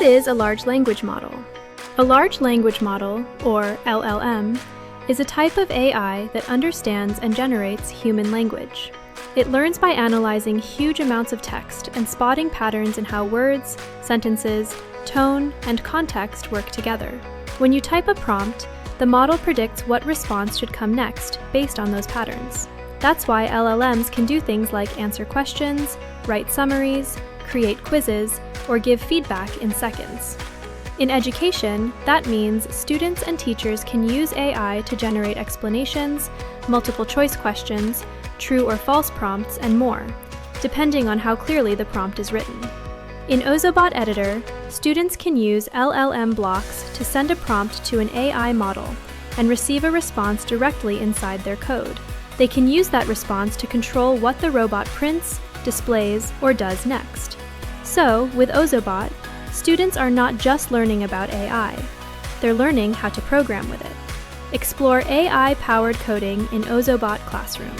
is a large language model? A large language model, or LLM, is a type of AI that understands and generates human language. It learns by analyzing huge amounts of text and spotting patterns in how words, sentences, tone, and context work together. When you type a prompt, the model predicts what response should come next based on those patterns. That's why LLMs can do things like answer questions, write summaries, create quizzes, or give feedback in seconds. In education, that means students and teachers can use AI to generate explanations, multiple choice questions, true or false prompts, and more, depending on how clearly the prompt is written. In Ozobot Editor, students can use LLM blocks to send a prompt to an AI model and receive a response directly inside their code. They can use that response to control what the robot prints, displays, or does next. So, with Ozobot, students are not just learning about AI, they're learning how to program with it. Explore AI-powered coding in Ozobot Classroom.